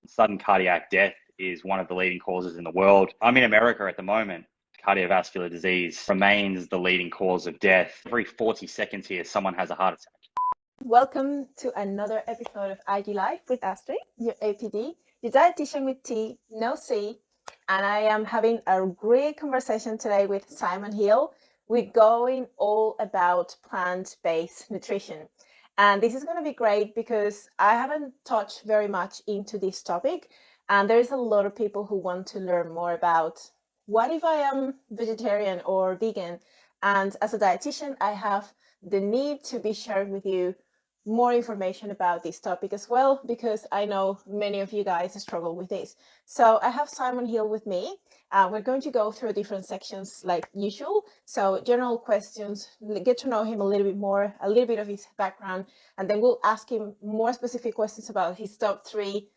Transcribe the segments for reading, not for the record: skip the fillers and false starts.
Sudden cardiac death is one of the leading causes in the world. I'm in America at the moment. Cardiovascular disease remains the leading cause of death. Every 40 seconds here, someone has a heart attack. Welcome to another episode of IG Life with Astrid, your APD, your dietitian with T, no C, and I am having a great conversation today with Simon Hill. We're going all about plant-based nutrition. And this is going to be great because I haven't touched very much into this topic, and there's a lot of people who want to learn more about what if I am vegetarian or vegan. And as a dietitian, I have the need to be sharing with you more information about this topic as well, because I know many of you guys struggle with this. So I have Simon Hill with me. We're going to go through different sections like usual. So general questions, get to know him a little bit more, a little bit of his background, and then we'll ask him more specific questions about his top 3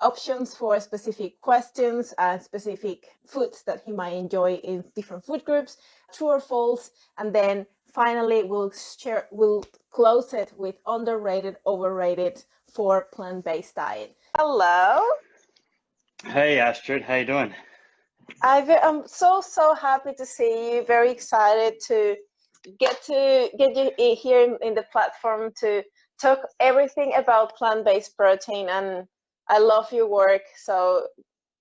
options for specific questions and specific foods that he might enjoy in different food groups, true or false, and then finally we'll close it with underrated, overrated for plant-based diet. Hello. Hey Astrid, how you doing? I'm so happy to see you. Very excited to get you here in the platform to talk everything about plant-based protein, and I love your work, so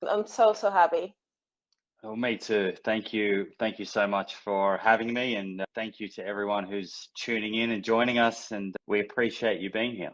I'm so happy. Well, me too. Thank you. Thank you so much for having me, and thank you to everyone who's tuning in and joining us. And we appreciate you being here.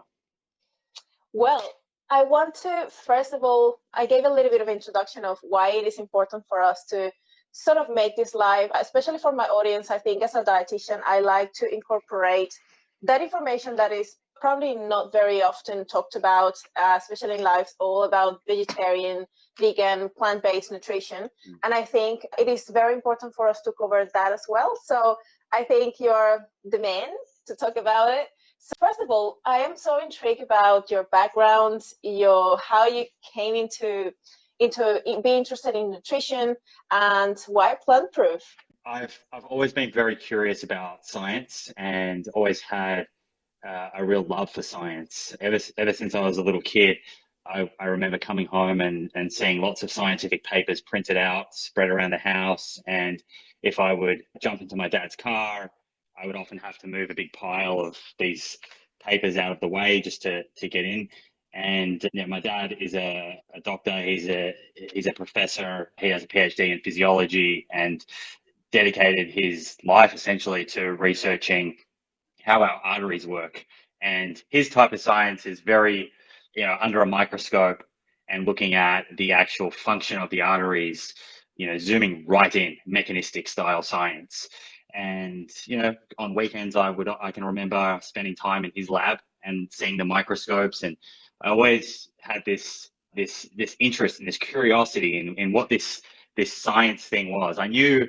Well, I want to, first of all, I gave a little bit of introduction of why it is important for us to sort of make this live, especially for my audience. I think as a dietitian, I like to incorporate that information that is probably not very often talked about, especially in lives, all about vegetarian, vegan, plant-based nutrition. And I think it is very important for us to cover that as well. So I think you're the man to talk about it. So first of all, I am so intrigued about your background, how you came into being interested in nutrition, and why plant proof. I've always been very curious about science and always had a real love for science. Ever since I was a little kid, I remember coming home and seeing lots of scientific papers printed out, spread around the house. And if I would jump into my dad's car, I would often have to move a big pile of these papers out of the way just to get in. And yeah, my dad is a doctor. He's a professor. He has a PhD in physiology and dedicated his life essentially to researching how our arteries work. And his type of science is very, under a microscope and looking at the actual function of the arteries, zooming right in, mechanistic style science. And, on weekends, I can remember spending time in his lab and seeing the microscopes. And I always had this interest and this curiosity in what this science thing was. I knew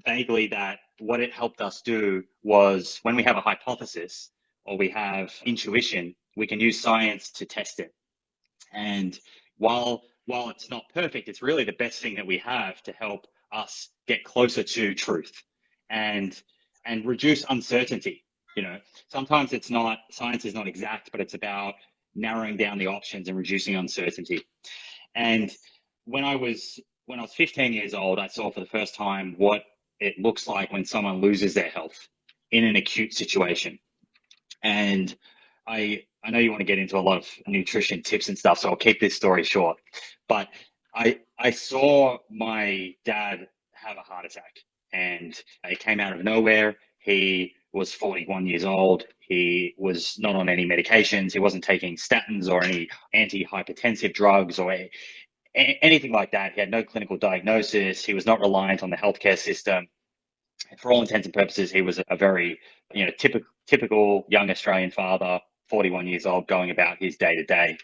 vaguely that what it helped us do was when we have a hypothesis or we have intuition, we can use science to test it. And while it's not perfect, it's really the best thing that we have to help us get closer to truth and reduce uncertainty. Sometimes it's not, science is not exact, but it's about narrowing down the options and reducing uncertainty. And when I was 15 years old, I saw for the first time what it looks like when someone loses their health in an acute situation. And I know you want to get into a lot of nutrition tips and stuff, so I'll keep this story short. But I saw my dad have a heart attack, and it came out of nowhere. He was 41 years old. He was not on any medications. He wasn't taking statins or any antihypertensive drugs or anything like that. He had no clinical diagnosis. He was not reliant on the healthcare system. For all intents and purposes, he was a very, typical young Australian father, 41 years old, going about his day to day.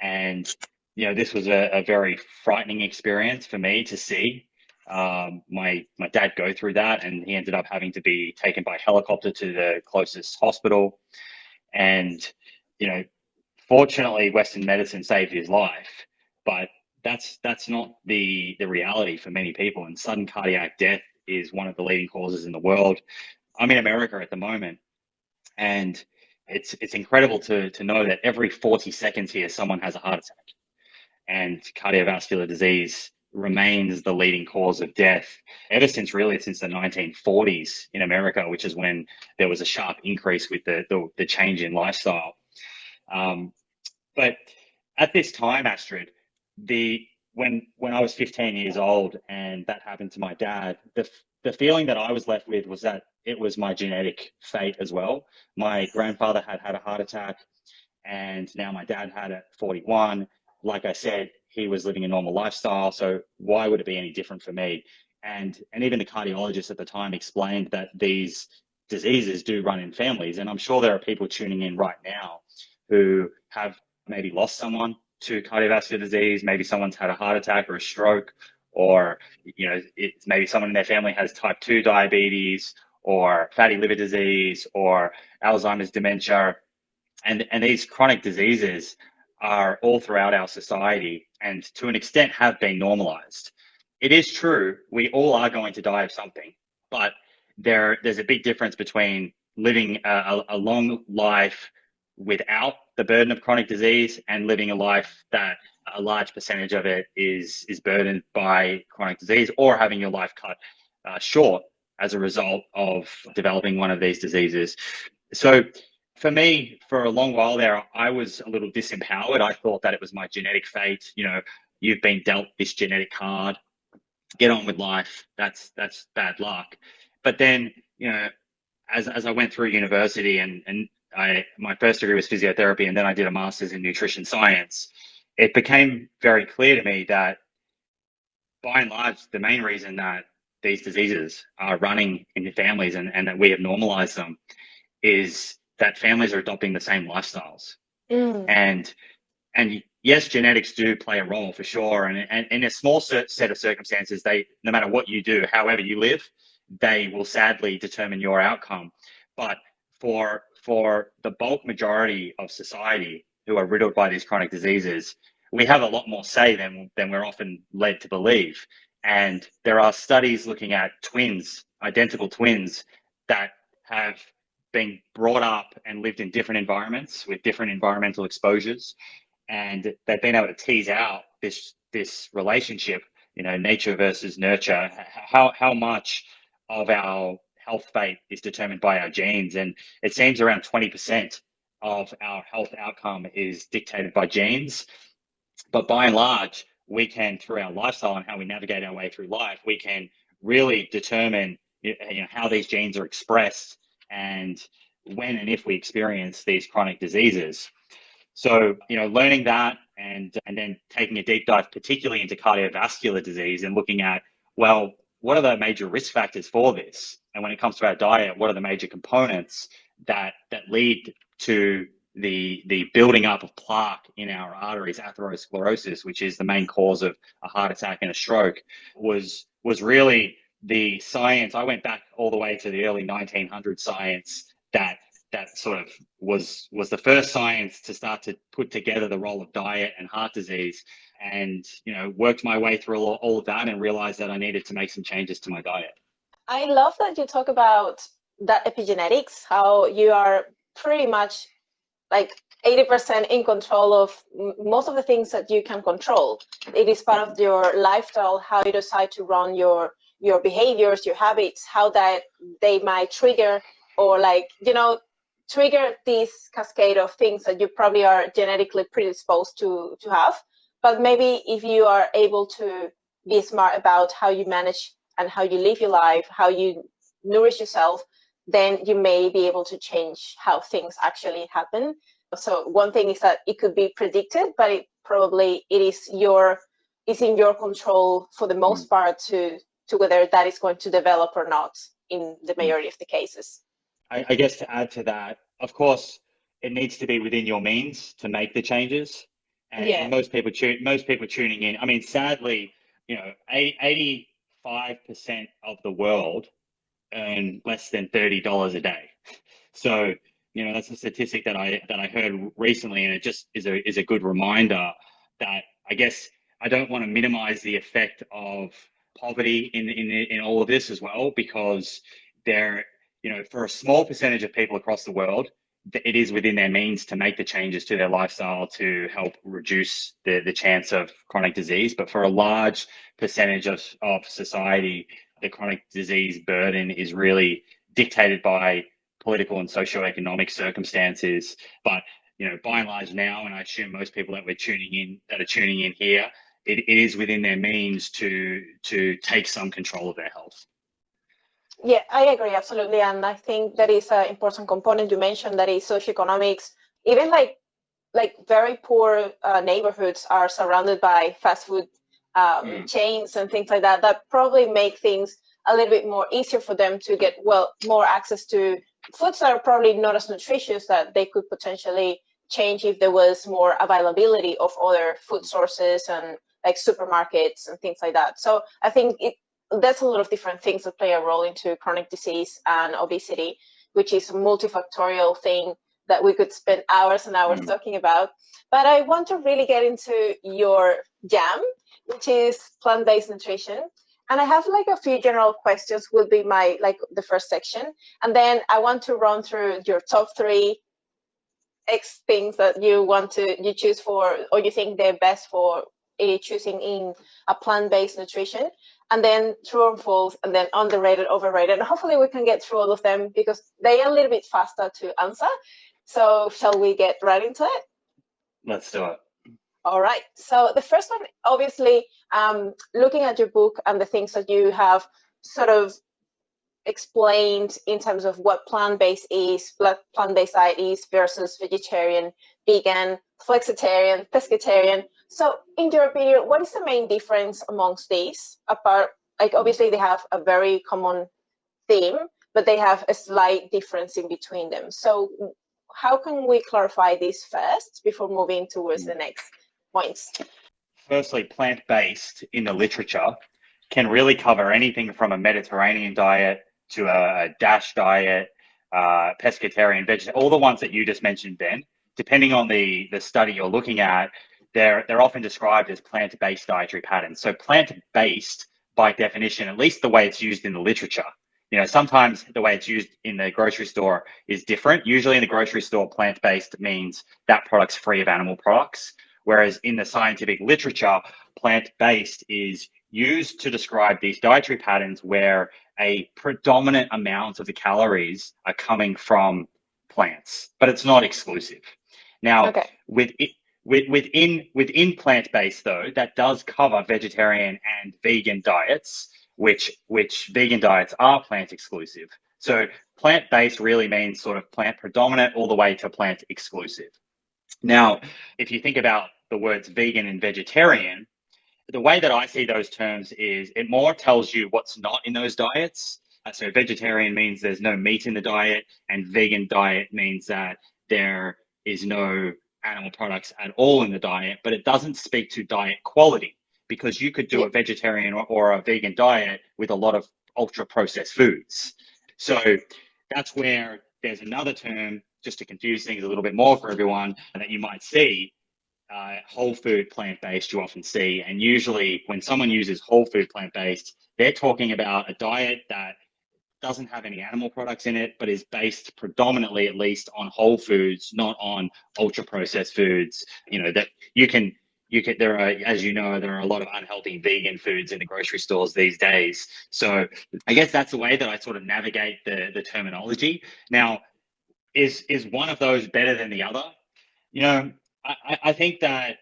And, this was a very frightening experience for me to see my dad go through that. And he ended up having to be taken by helicopter to the closest hospital. And, fortunately, Western medicine saved his life. But that's not the reality for many people. And sudden cardiac death is one of the leading causes in the world. I'm in America at the moment, and it's incredible to know that every 40 seconds here, someone has a heart attack, and cardiovascular disease remains the leading cause of death ever since the 1940s in America, which is when there was a sharp increase with the change in lifestyle. Um, but at this time, Astrid, the when I was 15 years old and that happened to my dad, the feeling that I was left with was that it was my genetic fate as well. My grandfather had a heart attack, and now my dad had it at 41. Like I said, he was living a normal lifestyle, so why would it be any different for me? And even the cardiologist at the time explained that these diseases do run in families, and I'm sure there are people tuning in right now who have maybe lost someone to cardiovascular disease. Maybe someone's had a heart attack or a stroke, or it's maybe someone in their family has type 2 diabetes or fatty liver disease or Alzheimer's dementia. And these chronic diseases are all throughout our society and to an extent have been normalized. It is true, we all are going to die of something, but there's a big difference between living a long life without the burden of chronic disease and living a life that a large percentage of it is burdened by chronic disease, or having your life cut short as a result of developing one of these diseases. So for me, for a long while there, I was a little disempowered. I thought that it was my genetic fate. You've been dealt this genetic card. Get on with life. That's bad luck. But then, as I went through university and my first degree was physiotherapy, and then I did a master's in nutrition science, it became very clear to me that by and large, the main reason that these diseases are running in families and that we have normalized them is that families are adopting the same lifestyles. And yes, genetics do play a role for sure. And in a small set of circumstances, no matter what you do, however you live, they will sadly determine your outcome. But for the bulk majority of society who are riddled by these chronic diseases, we have a lot more say than we're often led to believe. And there are studies looking at twins, identical twins, that have been brought up and lived in different environments with different environmental exposures, and they've been able to tease out this relationship, nature versus nurture, how much of our health fate is determined by our genes. And it seems around 20% of our health outcome is dictated by genes. But by and large, we can, through our lifestyle and how we navigate our way through life, we can really determine how these genes are expressed and when and if we experience these chronic diseases. So, learning that and then taking a deep dive, particularly into cardiovascular disease, and looking at, well, what are the major risk factors for this? And when it comes to our diet, what are the major components that lead to the building up of plaque in our arteries, atherosclerosis, which is the main cause of a heart attack and a stroke, was really the science. I went back all the way to the early 1900 science that sort of was the first science to start to put together the role of diet and heart disease, and worked my way through all of that and realized that I needed to make some changes to my diet. I love that you talk about that epigenetics, how you are pretty much like 80% in control of most of the things that you can control. It is part of your lifestyle, how you decide to run your behaviors, your habits, how that they might trigger or trigger this cascade of things that you probably are genetically predisposed to have. But maybe if you are able to be smart about how you manage and how you live your life, how you nourish yourself, then you may be able to change how things actually happen. So one thing is that it could be predicted, but it is in your control for the most part to whether that is going to develop or not in the majority of the cases. I guess to add to that, of course, it needs to be within your means to make the changes. And most people tuning in, I mean, sadly, 85% of the world earn less than $30 a day. So, that's a statistic that I heard recently, and it just is a good reminder that I guess I don't want to minimize the effect of poverty in all of this as well, because for a small percentage of people across the world, it is within their means to make the changes to their lifestyle to help reduce the chance of chronic disease. But for a large percentage of society, the chronic disease burden is really dictated by political and socioeconomic circumstances. But by and large now, and I assume most people that are tuning in here, it is within their means to take some control of their health. Yeah, I agree absolutely, and I think that is an important component you mentioned. That is socioeconomics. Even like very poor neighborhoods are surrounded by fast food chains and things like that. That probably make things a little bit more easier for them to get more access to foods that are probably not as nutritious that they could potentially change if there was more availability of other food sources and like supermarkets and things like that. So I think that's a lot of different things that play a role into chronic disease and obesity, which is a multifactorial thing that we could spend hours and hours talking about. But I want to really get into your jam, which is plant-based nutrition. And I have like a few general questions will be my the first section. And then I want to run through your top 3 X things that you choose for, or you think they're best for choosing in a plant-based nutrition, and then true or false, and then underrated, overrated. And hopefully we can get through all of them because they are a little bit faster to answer. So shall we get right into it? Let's do it. All right. So the first one, obviously, looking at your book and the things that you have sort of explained in terms of what plant-based diet is versus vegetarian, vegan, flexitarian, pescatarian. So in your opinion, what is the main difference amongst these? Apart, obviously they have a very common theme, but they have a slight difference in between them. So how can we clarify this first before moving towards the next points? Firstly, plant-based in the literature can really cover anything from a Mediterranean diet to a DASH diet, pescatarian, vegetarian, all the ones that you just mentioned, Ben. Depending on the study you're looking at, they're often described as plant-based dietary patterns. So plant-based, by definition, at least the way it's used in the literature, sometimes the way it's used in the grocery store is different. Usually in the grocery store, plant-based means that product's free of animal products. Whereas in the scientific literature, plant-based is used to describe these dietary patterns where a predominant amount of the calories are coming from plants, but it's not exclusive. Now, within plant-based though, that does cover vegetarian and vegan diets, which vegan diets are plant exclusive. So plant-based really means sort of plant predominant all the way to plant exclusive. Now, if you think about the words vegan and vegetarian, the way that I see those terms is it more tells you what's not in those diets. So vegetarian means there's no meat in the diet, and vegan diet means that there is no animal products at all in the diet, but it doesn't speak to diet quality because you could do a vegetarian or a vegan diet with a lot of ultra processed foods. So that's where there's another term, just to confuse things a little bit more for everyone, that you might see. Whole food plant-based you often see, and usually when someone uses whole food plant-based, they're talking about a diet that doesn't have any animal products in it, but is based predominantly, at least, on whole foods, not on ultra processed foods. That you can there are, as you know, there are a lot of unhealthy vegan foods in the grocery stores these days. So I guess that's the way that I sort of navigate the terminology. Now, is one of those better than the other? I think that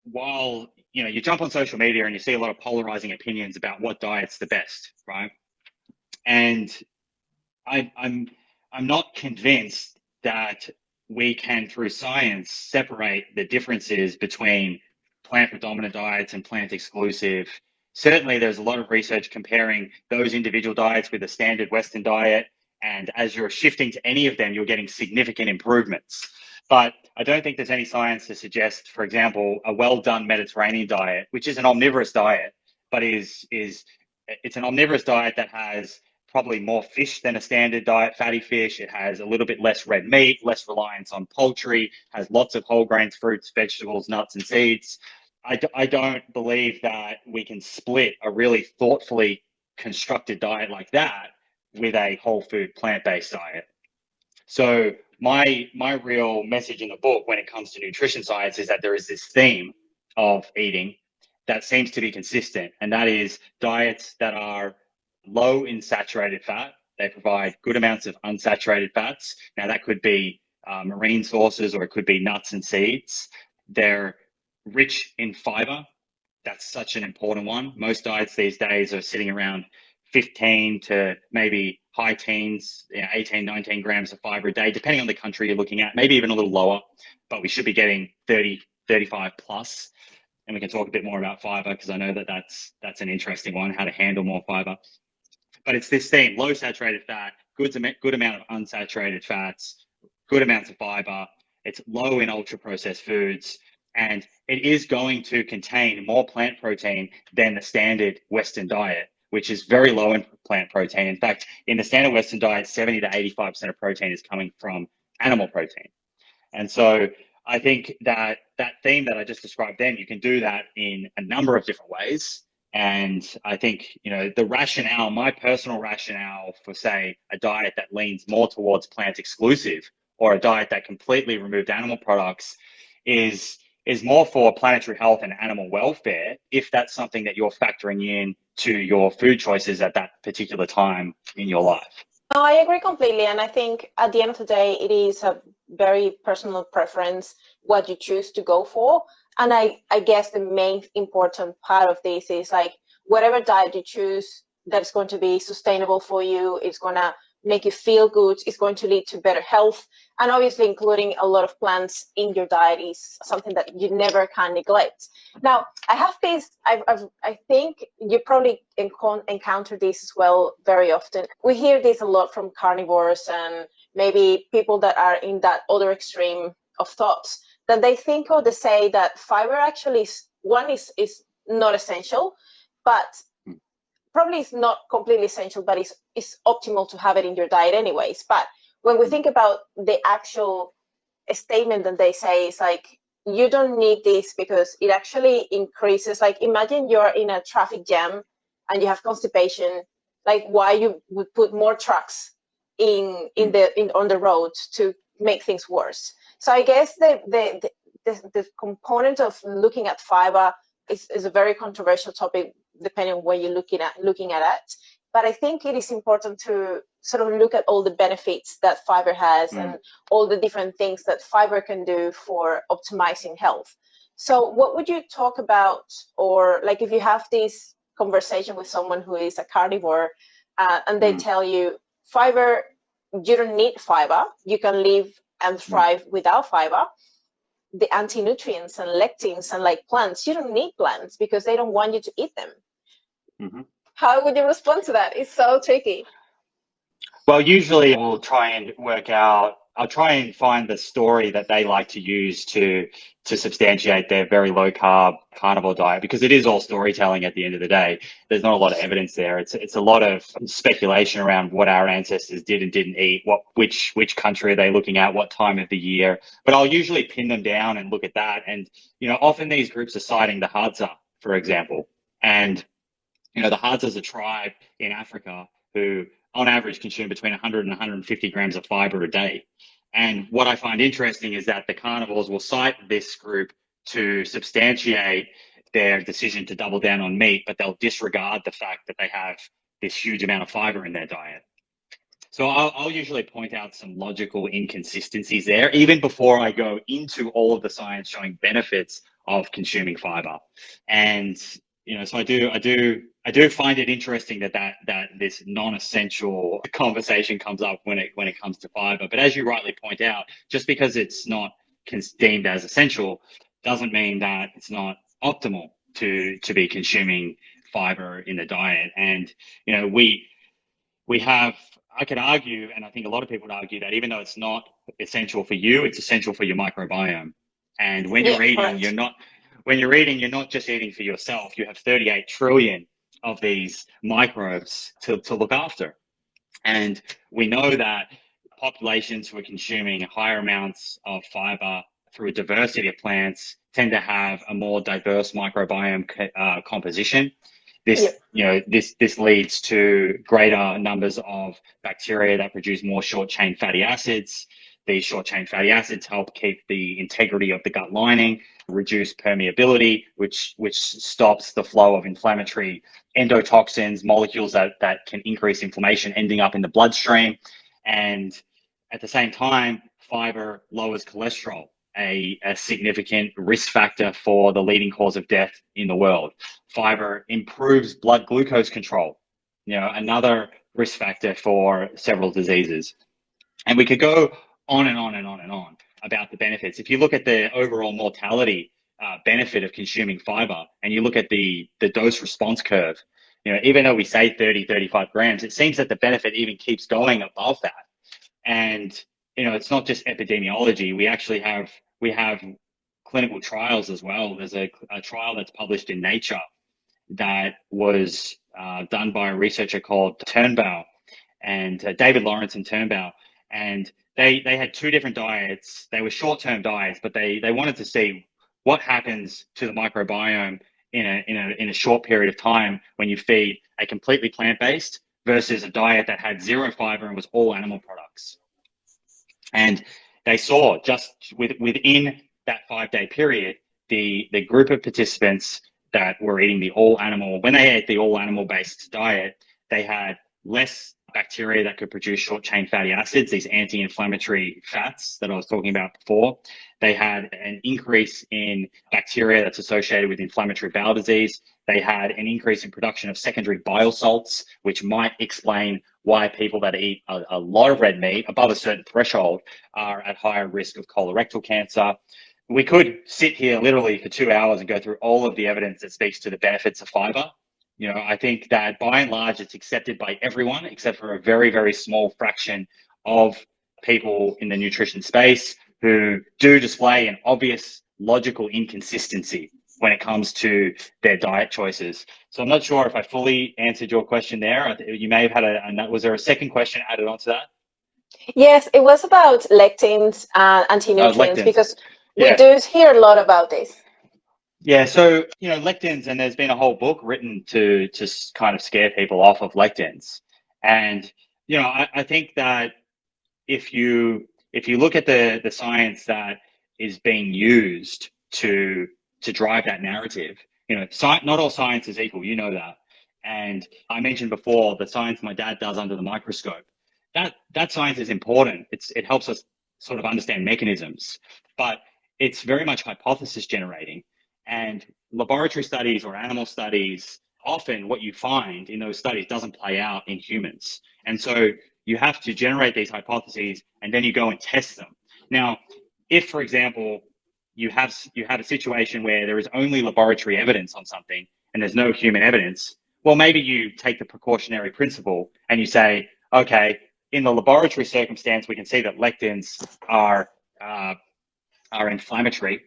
while, you jump on social media and you see a lot of polarizing opinions about what diet's the best, right? And I'm not convinced that we can, through science, separate the differences between plant predominant diets and plant exclusive. Certainly, there's a lot of research comparing those individual diets with a standard Western diet. And as you're shifting to any of them, you're getting significant improvements. But I don't think there's any science to suggest, for example, a well-done Mediterranean diet, which is an omnivorous diet, but it's an omnivorous diet that has probably more fish than a standard diet, fatty fish. It has a little bit less red meat, less reliance on poultry, has lots of whole grains, fruits, vegetables, nuts, and seeds. I don't believe that we can split a really thoughtfully constructed diet like that with a whole food plant-based diet. So my real message in the book when it comes to nutrition science is that there is this theme of eating that seems to be consistent, and that is diets that are low in saturated fat. They provide good amounts of unsaturated fats. Now that could be marine sources, or it could be nuts and seeds. They're rich in fiber. That's such an important one. Most diets these days are sitting around 15 to maybe high teens, 18, 19 grams of fiber a day, depending on the country you're looking at, maybe even a little lower, but we should be getting 30, 35 plus. And we can talk a bit more about fiber, because I know that that's an interesting one, how to handle more fiber. But it's this theme: low saturated fat, good amount of unsaturated fats, good amounts of fiber. It's low in ultra processed foods, and it is going to contain more plant protein than the standard Western diet, which is very low in plant protein. In fact, in the standard Western diet, 70 to 85% of protein is coming from animal protein. And so I think that that theme that I just described then, you can do that in a number of different ways. And I think, the rationale, my personal rationale for, say, a diet that leans more towards plant exclusive, or a diet that completely removed animal products, is more for planetary health and animal welfare, if that's something that you're factoring in to your food choices at that particular time in your life. No, I agree completely. And I think at the end of the day, it is a very personal preference what you choose to go for. And I guess the main important part of this is like, whatever diet you choose that's going to be sustainable for you, it's going to make you feel good, it's going to lead to better health. And obviously including a lot of plants in your diet is something that you never can neglect. Now, I have this, I think you probably encounter this as well very often. We hear this a lot from carnivores and maybe people that are in that other extreme of thoughts, that they think, or they say that fiber actually is not essential, but probably is not completely essential, but it's optimal to have it in your diet anyways. But when we think about the actual statement that they say, is like, you don't need this because it actually increases, like, imagine you're in a traffic jam and you have constipation, like why you would put more trucks on the road to make things worse. So I guess the component of looking at fiber is a very controversial topic, depending on where you're looking at it. But I think it is important to sort of look at all the benefits that fiber has and all the different things that fiber can do for optimizing health. So what would you talk about, or like if you have this conversation with someone who is a carnivore and they tell you fiber, you don't need fiber, you can live and thrive without fiber. The anti-nutrients and lectins and like plants, you don't need plants because they don't want you to eat them. Mm-hmm. How would you respond to that? It's so tricky. Well, usually I'll try and find the story that they like to use to substantiate their very low carb carnivore diet, because it is all storytelling at the end of the day. There's not a lot of evidence there. It's a lot of speculation around what our ancestors did and didn't eat, which country are they looking at, what time of the year. But I'll usually pin them down and look at that. And, often these groups are citing the Hadza, for example. And, the Hadza is a tribe in Africa who on average consume between 100 and 150 grams of fiber a day. And what I find interesting is that the carnivores will cite this group to substantiate their decision to double down on meat, but they'll disregard the fact that they have this huge amount of fiber in their diet. So I'll usually point out some logical inconsistencies there, even before I go into all of the science showing benefits of consuming fiber. And so I do find it interesting that this non-essential conversation comes up when it comes to fiber. But as you rightly point out, just because it's not deemed as essential doesn't mean that it's not optimal to be consuming fiber in the diet. And we have, I could argue, and I think a lot of people would argue, that even though it's not essential for you, it's essential for your microbiome. And when you're eating, you're not just eating for yourself. You have 38 trillion of these microbes to look after. And we know that populations who are consuming higher amounts of fiber through a diversity of plants tend to have a more diverse microbiome composition. This leads to greater numbers of bacteria that produce more short chain fatty acids. these short chain fatty acids help keep the integrity of the gut lining, reduce permeability, which stops the flow of inflammatory endotoxins, molecules that can increase inflammation ending up in the bloodstream. And at the same time, fiber lowers cholesterol, a significant risk factor for the leading cause of death in the world. Fiber improves blood glucose control, another risk factor for several diseases. And we could go on and on and on and on about the benefits. If you look at the overall mortality benefit of consuming fiber, and you look at the dose response curve, even though we say 30, 35 grams, it seems that the benefit even keeps going above that. And, it's not just epidemiology. We have clinical trials as well. There's a trial that's published in Nature that was done by a researcher called Turnbow and David Lawrence and Turnbow. And they had two different diets. They were short-term diets, but they wanted to see what happens to the microbiome in a short period of time when you feed a completely plant-based versus a diet that had zero fiber and was all animal products. And they saw just within that 5-day period, the group of participants that were eating the all animal, when they ate the all animal based diet, they had less bacteria that could produce short chain fatty acids, these anti-inflammatory fats that I was talking about before. They had an increase in bacteria that's associated with inflammatory bowel disease. They had an increase in production of secondary bile salts, which might explain why people that eat a lot of red meat above a certain threshold are at higher risk of colorectal cancer. We could sit here literally for 2 hours and go through all of the evidence that speaks to the benefits of fiber. I think that by and large, it's accepted by everyone except for a very, very small fraction of people in the nutrition space who do display an obvious logical inconsistency when it comes to their diet choices. So I'm not sure if I fully answered your question there. You may have had was there a second question added onto that? Yes, it was about lectins and anti-nutrients, lectins. because we Yeah. do hear a lot about this. Yeah, so lectins, and there's been a whole book written to kind of scare people off of lectins. And I think that if you look at the science that is being used to drive that narrative, not all science is equal, that. And I mentioned before the science my dad does under the microscope. That science is important. It helps us sort of understand mechanisms, but it's very much hypothesis generating. And laboratory studies or animal studies, often what you find in those studies doesn't play out in humans. And so you have to generate these hypotheses and then you go and test them. Now, if, for example, you have a situation where there is only laboratory evidence on something and there's no human evidence, well, maybe you take the precautionary principle and you say, okay, in the laboratory circumstance, we can see that lectins are inflammatory.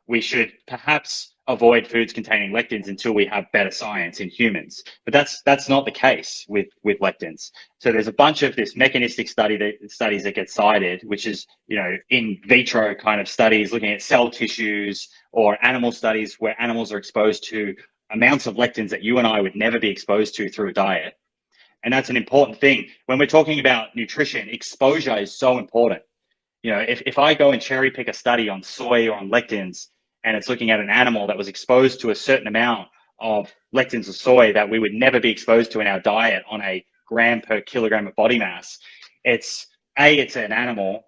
We should perhaps avoid foods containing lectins until we have better science in humans. But that's not the case with lectins. So there's a bunch of this mechanistic studies that get cited, which is, in vitro kind of studies looking at cell tissues, or animal studies where animals are exposed to amounts of lectins that you and I would never be exposed to through a diet. And that's an important thing. When we're talking about nutrition, exposure is so important. If I go and cherry pick a study on soy or on lectins, and it's looking at an animal that was exposed to a certain amount of lectins of soy that we would never be exposed to in our diet on a gram per kilogram of body mass, it's an animal,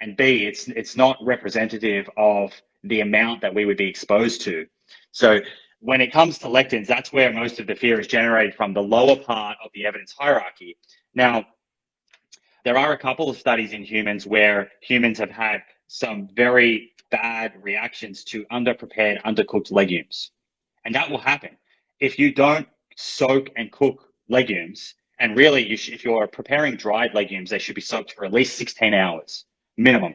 and B, it's not representative of the amount that we would be exposed to. So when it comes to lectins, that's where most of the fear is generated from, the lower part of the evidence hierarchy. Now, there are a couple of studies in humans where humans have had some very bad reactions to underprepared, undercooked legumes. And that will happen. If you don't soak and cook legumes, and really, if you're preparing dried legumes, they should be soaked for at least 16 hours minimum.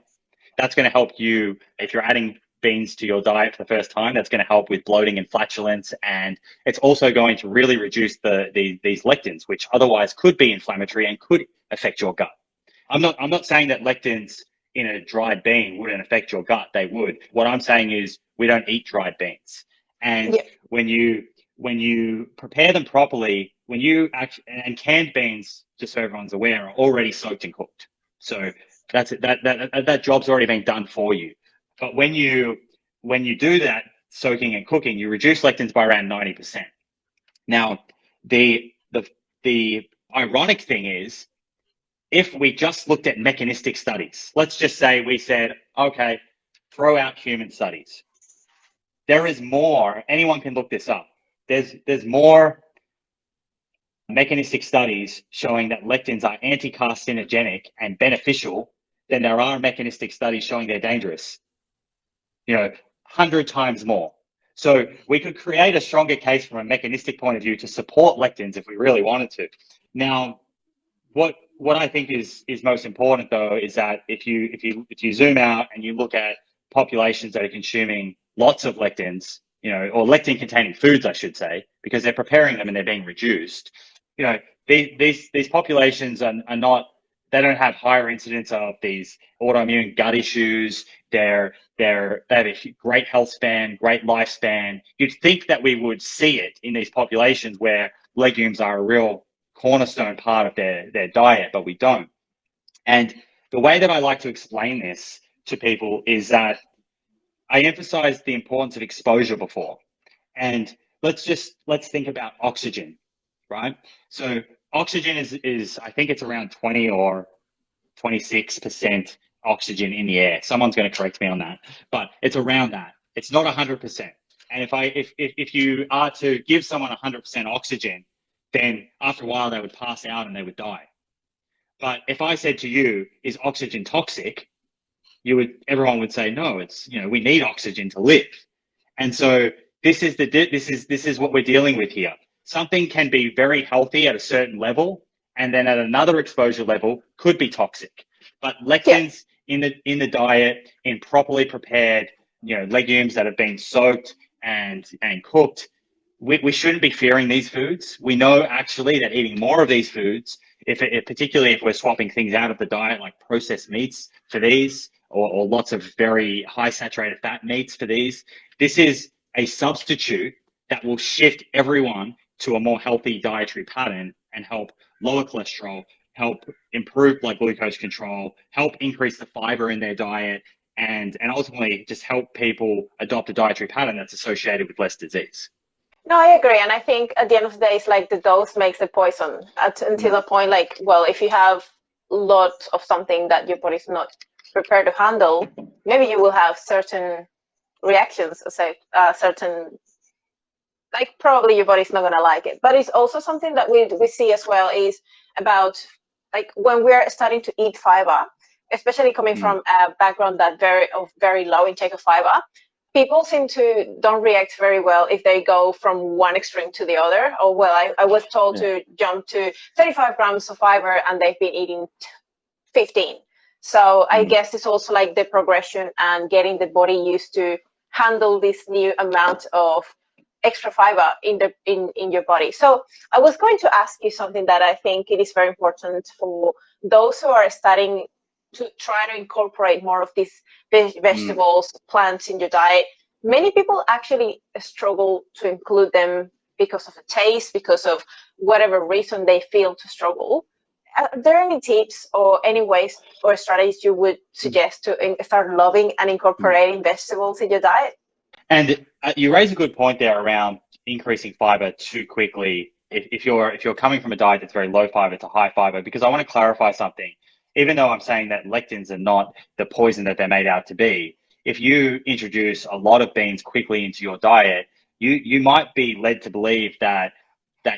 That's going to help you, if you're adding beans to your diet for the first time, that's going to help with bloating and flatulence. And it's also going to really reduce these lectins, which otherwise could be inflammatory and could affect your gut. I'm not saying that lectins in a dried bean wouldn't affect your gut. They would. What I'm saying is we don't eat dried beans. And when you prepare them properly, and canned beans, just so everyone's aware, are already soaked and cooked. So That's it. That job's already been done for you. But when you do that soaking and cooking, you reduce lectins by around 90%. Now, the the the ironic thing is, if we just looked at mechanistic studies, let's just say we said, okay, throw out human studies. There is more. Anyone can look this up. There's more mechanistic studies showing that lectins are anti-carcinogenic and beneficial than there are mechanistic studies showing they're dangerous. 100 times more. So we could create a stronger case from a mechanistic point of view to support lectins if we really wanted to. Now, what I think is most important though is that if you zoom out and you look at populations that are consuming lots of lectins, or lectin containing foods, I should say, because they're preparing them and they're being reduced. These populations are not, they don't have higher incidence of these autoimmune gut issues. They have a great health span, great lifespan. You'd think that we would see it in these populations where legumes are a real cornerstone part of their diet, but we don't. And the way that I like to explain this to people is that I emphasized the importance of exposure before. And let's think about oxygen, right? So oxygen is I think it's around 20 or 26% oxygen in the air. Someone's going to correct me on that, but it's around that. It's not 100%. And if you are to give someone 100% oxygen, then after a while they would pass out and they would die. But if I said to you, is oxygen toxic? Everyone would say, no, it's, we need oxygen to live. And so this is what we're dealing with here. Something can be very healthy at a certain level, and then at another exposure level could be toxic. But lectins in the diet, in properly prepared, legumes that have been soaked and cooked, we shouldn't be fearing these foods. We know actually that eating more of these foods, particularly if we're swapping things out of the diet, like processed meats for these, or lots of very high saturated fat meats for these, this is a substitute that will shift everyone to a more healthy dietary pattern and help lower cholesterol, help improve blood glucose control, help increase the fiber in their diet, and ultimately just help people adopt a dietary pattern that's associated with less disease. No, I agree. And I think at the end of the day, it's like the dose makes the poison until a point, like, well, if you have lots of something that your body's not prepared to handle, maybe you will have certain reactions, certain, like probably your body's not going to like it. But it's also something that we see as well is about, like, when we're starting to eat fiber, especially coming from a background that very low intake of fiber, people seem to don't react very well if they go from one extreme to the other. Or, well, I was told to jump to 35 grams of fiber and they've been eating 15. So I guess it's also like the progression and getting the body used to handle this new amount of extra fiber in your body. So I was going to ask you something that I think it is very important for those who are starting to try to incorporate more of these vegetables, plants in your diet. Many people actually struggle to include them because of the taste, because of whatever reason they feel to struggle. Are there any tips or any ways or strategies you would suggest to start loving and incorporating vegetables in your diet? And you raise a good point there around increasing fiber too quickly. If you're coming from a diet that's very low fiber to high fiber, because I want to clarify something. Even though I'm saying that lectins are not the poison that they're made out to be, if you introduce a lot of beans quickly into your diet, you might be led to believe that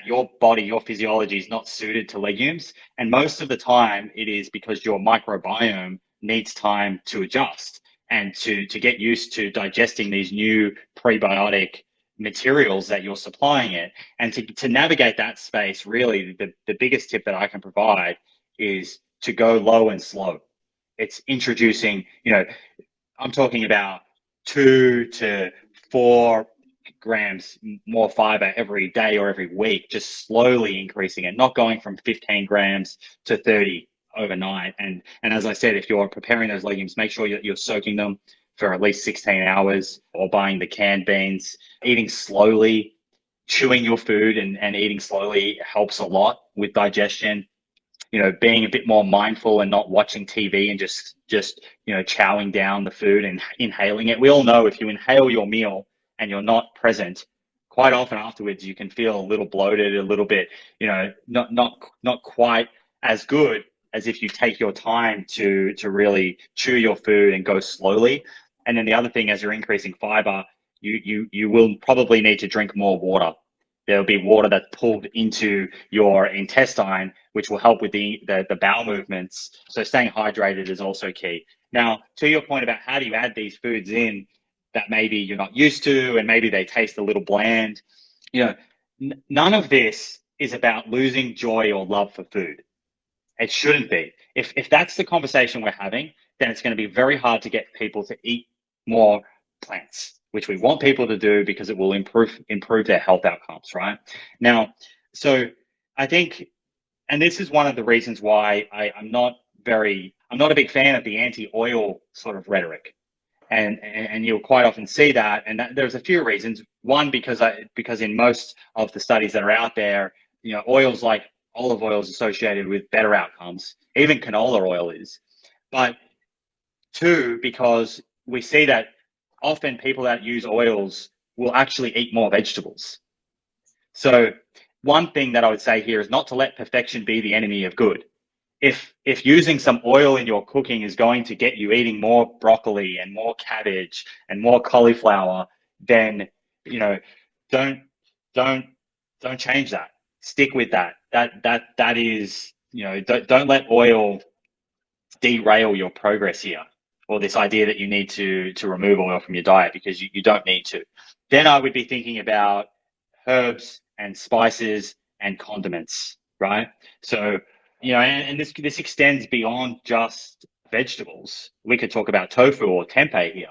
your body, your physiology is not suited to legumes. And most of the time it is because your microbiome needs time to adjust and to get used to digesting these new prebiotic materials that you're supplying it. And to navigate that space, really the biggest tip that I can provide is to go low and slow. It's introducing, I'm talking about 2 to 4 grams more fiber every day or every week, just slowly increasing it, not going from 15 grams to 30 overnight. And as I said, if you're preparing those legumes, make sure you're soaking them for at least 16 hours, or buying the canned beans. Eating slowly, chewing your food and eating slowly helps a lot with digestion. being a bit more mindful and not watching TV and just chowing down the food and inhaling it. We all know if you inhale your meal and you're not present, quite often afterwards you can feel a little bloated, a little bit, not quite as good as if you take your time to really chew your food and go slowly. And then the other thing, as you're increasing fiber, you will probably need to drink more water. There'll be water that's pulled into your intestine, which will help with the bowel movements. So staying hydrated is also key. Now, to your point about how do you add these foods in that maybe you're not used to and maybe they taste a little bland, none of this is about losing joy or love for food. It shouldn't be. If that's the conversation we're having, then it's going to be very hard to get people to eat more plants, which we want people to do because it will improve their health outcomes, right? Now, so I think, and this is one of the reasons why I'm not a big fan of the anti-oil sort of rhetoric. And you'll quite often see that, and there's a few reasons. One, because in most of the studies that are out there, oils like olive oil is associated with better outcomes. Even canola oil is. But two, because we see that often people that use oils will actually eat more vegetables. So one thing that I would say here is not to let perfection be the enemy of good. If using some oil in your cooking is going to get you eating more broccoli and more cabbage and more cauliflower, then don't change that. Stick with that. That is, don't let oil derail your progress here, or this idea that you need to remove oil from your diet, because you don't need to. Then I would be thinking about herbs and spices and condiments, right? So, and this extends beyond just vegetables. We could talk about tofu or tempeh here.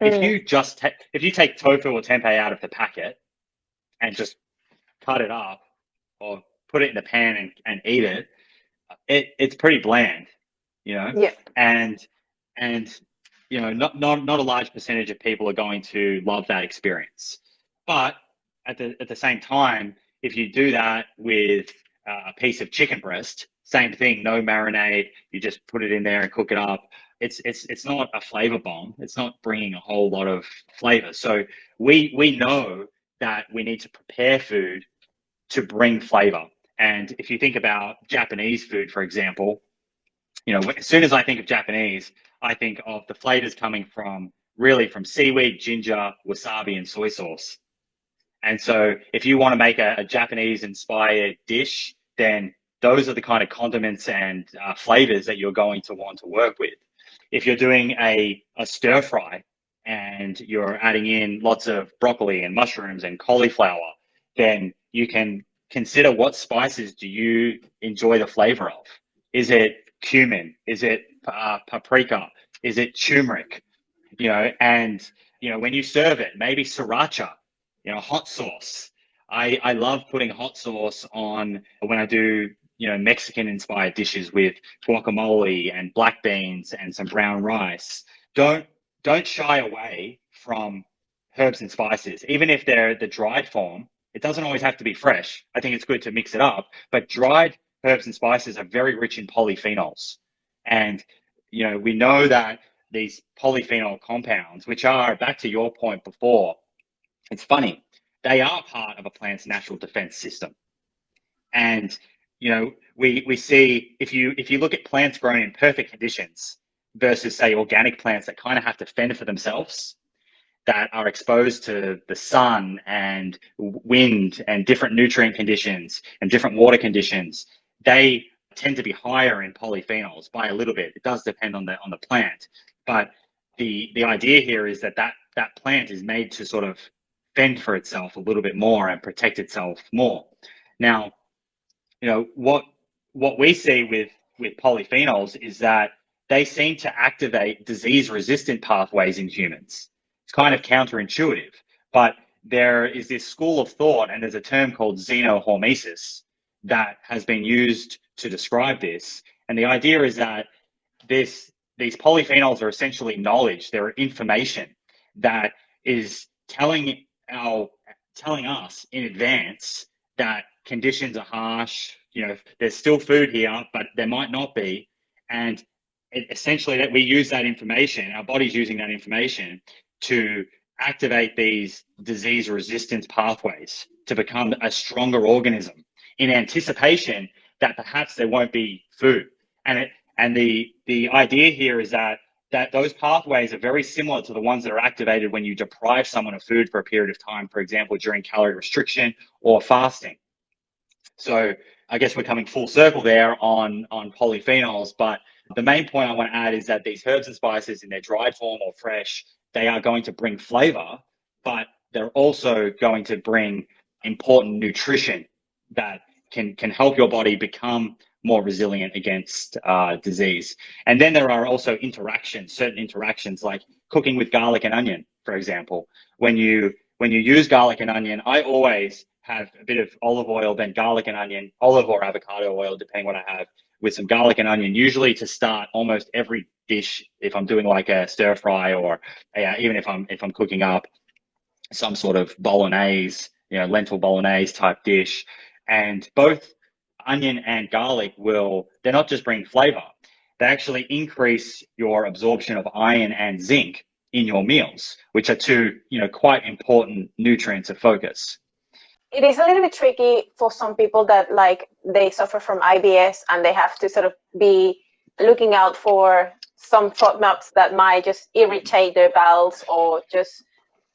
If you take tofu or tempeh out of the packet and just cut it up or put it in the pan and eat it, it's pretty bland, Yeah. and not a large percentage of people are going to love that experience. But at the same time, if you do that with a piece of chicken breast, same thing, no marinade, you just put it in there and cook it up. It's not a flavor bomb. It's not bringing a whole lot of flavor. So we know that we need to prepare food to bring flavor. And if you think about Japanese food, for example, as soon as I think of Japanese, I think of the flavors coming from seaweed, ginger, wasabi, and soy sauce. And so if you want to make a Japanese inspired dish, then those are the kind of condiments and flavors that you're going to want to work with. If you're doing a stir fry and you're adding in lots of broccoli and mushrooms and cauliflower, then you can consider what spices do you enjoy the flavor of. Is it cumin? Is it paprika? Is it turmeric? And when you serve it, maybe sriracha, hot sauce. I love putting hot sauce on when I do Mexican inspired dishes with guacamole and black beans and some brown rice. Don't shy away from herbs and spices, even if they're the dried form. It doesn't always have to be fresh. I think it's good to mix it up, but dried herbs and spices are very rich in polyphenols. And, we know that these polyphenol compounds, which are, back to your point before, it's funny, they are part of a plant's natural defense system. And, we see, if you look at plants grown in perfect conditions versus, say, organic plants that kind of have to fend for themselves, that are exposed to the sun and wind and different nutrient conditions and different water conditions, they tend to be higher in polyphenols by a little bit. It does depend on the plant, but the idea here is that plant is made to sort of fend for itself a little bit more and protect itself more. Now, what we see with polyphenols is that they seem to activate disease-resistant pathways in humans. It's kind of counterintuitive, but there is this school of thought, and there's a term called xenohormesis that has been used to describe this. And the idea is that these polyphenols are essentially knowledge. They're information that is telling us in advance that conditions are harsh, there's still food here, but there might not be. And essentially that we use that information, our body's using that information to activate these disease resistance pathways to become a stronger organism in anticipation that perhaps there won't be food. And the idea here is that those pathways are very similar to the ones that are activated when you deprive someone of food for a period of time, for example, during calorie restriction or fasting. So I guess we're coming full circle there on polyphenols, but the main point I want to add is that these herbs and spices in their dried form or fresh, they are going to bring flavor, but they're also going to bring important nutrition that can help your body become more resilient against disease. And then there are also certain interactions like cooking with garlic and onion, for example. When you use garlic and onion, I always have a bit of olive oil, then garlic and onion, olive or avocado oil, depending what I have, with some garlic and onion, usually to start almost every dish if I'm doing like a stir fry, or even if I'm cooking up some sort of bolognese, lentil bolognese type dish. And both onion and garlic they're not just bring flavor, they actually increase your absorption of iron and zinc in your meals, which are two, quite important nutrients of focus. It is a little bit tricky for some people that they suffer from IBS and they have to sort of be looking out for some FODMAPs that might just irritate their bowels, or just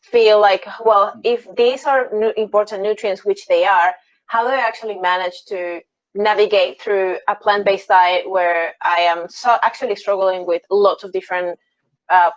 feel like, well, if these are important nutrients, which they are, how do I actually manage to navigate through a plant-based diet where I am actually struggling with lots of different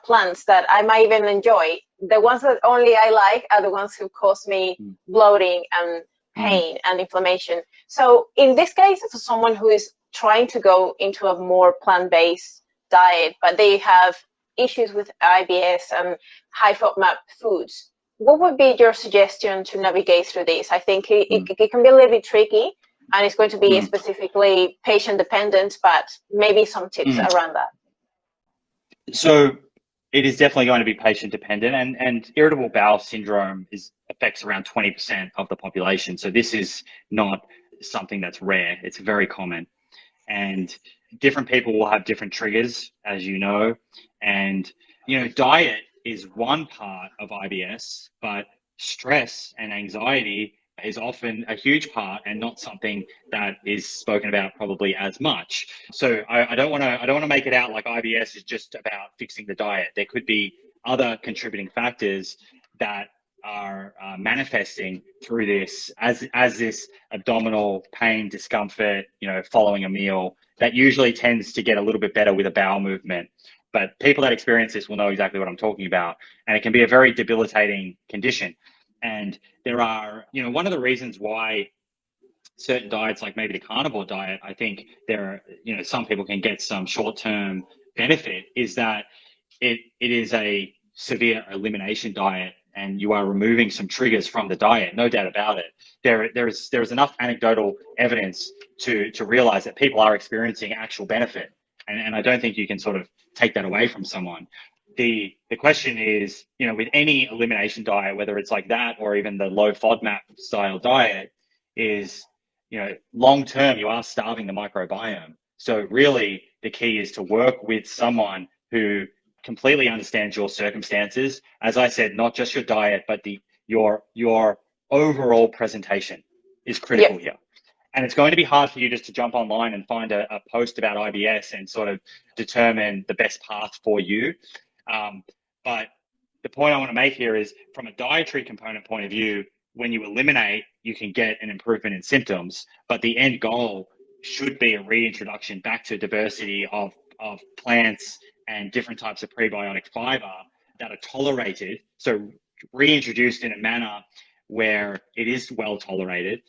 plants that I might even enjoy? The ones that only I like are the ones who cause me bloating and pain and inflammation. So in this case, for someone who is trying to go into a more plant-based diet, but they have issues with IBS and high FODMAP foods, what would be your suggestion to navigate through this? I think it can be a little bit tricky, and it's going to be specifically patient dependent, but maybe some tips around that. So it is definitely going to be patient dependent, and irritable bowel syndrome affects around 20% of the population. So this is not something that's rare. It's very common. And different people will have different triggers, as you know. And, diet is one part of IBS, but stress and anxiety is often a huge part and not something that is spoken about probably as much. So I don't want to make it out like IBS is just about fixing the diet. There could be other contributing factors that are manifesting through this as this abdominal pain, discomfort, following a meal that usually tends to get a little bit better with a bowel movement. But people that experience this will know exactly what I'm talking about. And it can be a very debilitating condition. And there are, one of the reasons why certain diets, like maybe the carnivore diet, I think there are, some people can get some short-term benefit, is that it is a severe elimination diet, and you are removing some triggers from the diet, no doubt about it. There's enough anecdotal evidence to realize that people are experiencing actual benefit. And I don't think you can sort of take that away from someone. The question is, with any elimination diet, whether it's like that or even the low FODMAP style diet, is, long term, you are starving the microbiome. So really the key is to work with someone who completely understands your circumstances. As I said, not just your diet, but your overall presentation is critical here. And it's going to be hard for you just to jump online and find a post about IBS and sort of determine the best path for you. But the point I want to make here is, from a dietary component point of view, when you eliminate, you can get an improvement in symptoms, but the end goal should be a reintroduction back to diversity of plants and different types of prebiotic fiber that are tolerated. So reintroduced in a manner where it is well tolerated,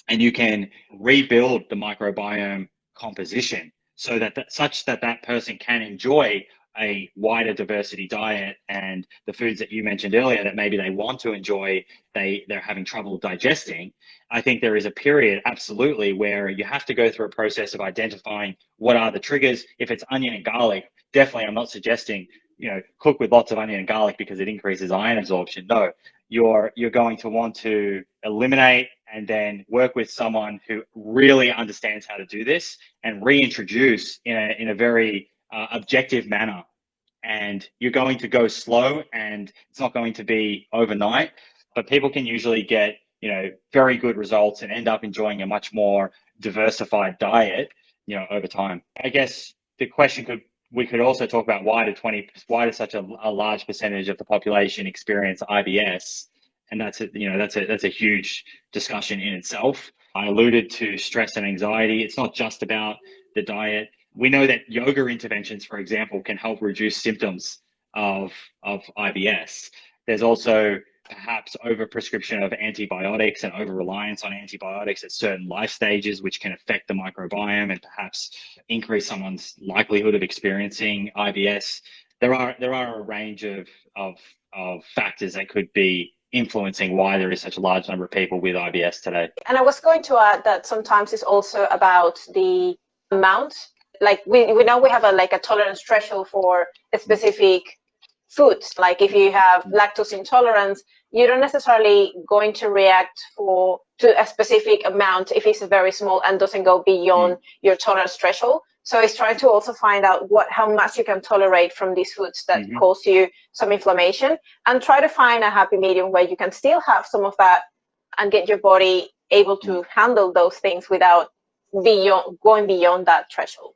and you can rebuild the microbiome composition so that that person can enjoy a wider diversity diet, and the foods that you mentioned earlier that maybe they want to enjoy, they're having trouble digesting. I think there is a period, absolutely, where you have to go through a process of identifying what are the triggers. If it's onion and garlic, definitely I'm not suggesting, cook with lots of onion and garlic because it increases iron absorption. No, you're going to want to eliminate and then work with someone who really understands how to do this and reintroduce in a very objective manner. And you're going to go slow, and it's not going to be overnight, but people can usually get, very good results and end up enjoying a much more diversified diet, over time. I guess the question we could also talk about why does such a large percentage of the population experience IBS? And that's a huge discussion in itself. I alluded to stress and anxiety. It's not just about the diet. We know that yoga interventions, for example, can help reduce symptoms of IBS. There's also perhaps overprescription of antibiotics and over-reliance on antibiotics at certain life stages, which can affect the microbiome and perhaps increase someone's likelihood of experiencing IBS. There are a range of factors that could be influencing why there is such a large number of people with IBS today. And I was going to add that sometimes it's also about the amount. Like we know we have a tolerance threshold for a specific foods. Like if you have lactose intolerance, you don't necessarily going to react to a specific amount if it's very small and doesn't go beyond your tolerance threshold. So it's trying to also find out how much you can tolerate from these foods that cause you some inflammation, and try to find a happy medium where you can still have some of that and get your body able to handle those things without going beyond that threshold.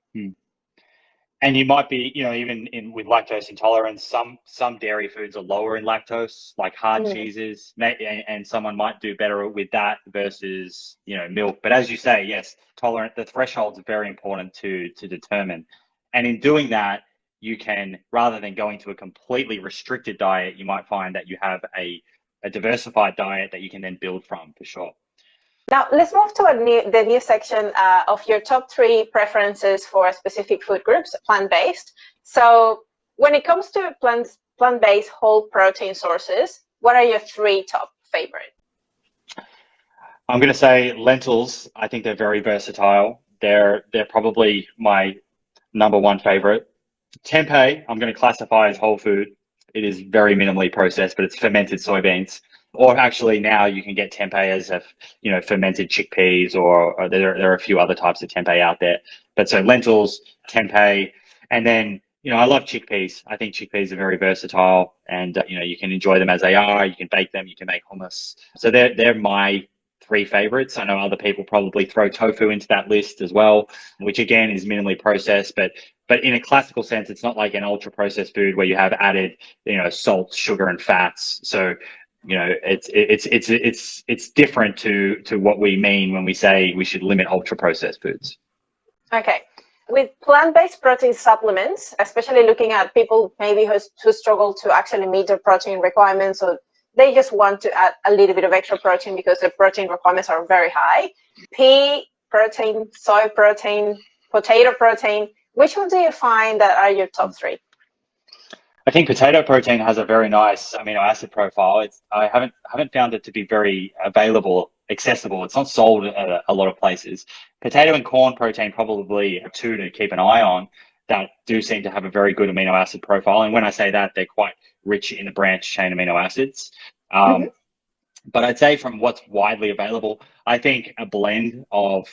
And you might be, even with lactose intolerance, some dairy foods are lower in lactose, like hard cheeses, and someone might do better with that versus, milk. But as you say, yes, the thresholds are very important to determine. And in doing that, you can, rather than going to a completely restricted diet, you might find that you have a diversified diet that you can then build from, for sure. Now, let's move to the new section of your top 3 preferences for specific food groups, plant-based. So when it comes to plant-based whole protein sources, what are your 3 top favorite? I'm going to say lentils. I think they're very versatile. They're probably my number 1 favorite. Tempeh, I'm going to classify as whole food. It is very minimally processed, but it's fermented soybeans. Or actually now you can get tempeh as fermented chickpeas, or there are a few other types of tempeh out there. But so lentils, tempeh, and then, I love chickpeas. I think chickpeas are very versatile, and, you can enjoy them as they are. You can bake them, you can make hummus. So they're my 3 favorites. I know other people probably throw tofu into that list as well, which again is minimally processed, but in a classical sense, it's not like an ultra processed food where you have added, salt, sugar, and fats. So, it's different to what we mean when we say we should limit ultra processed foods. Okay. With plant-based protein supplements, especially looking at people maybe who struggle to actually meet their protein requirements, or they just want to add a little bit of extra protein because their protein requirements are very high. Pea protein, soy protein, potato protein, which one do you find that are your top 3? I think potato protein has a very nice amino acid profile. I haven't found it to be very accessible. It's not sold at a lot of places. Potato and corn protein probably are 2 to keep an eye on that do seem to have a very good amino acid profile. And when I say that, they're quite rich in the branched chain amino acids. But I'd say from what's widely available, I think a blend of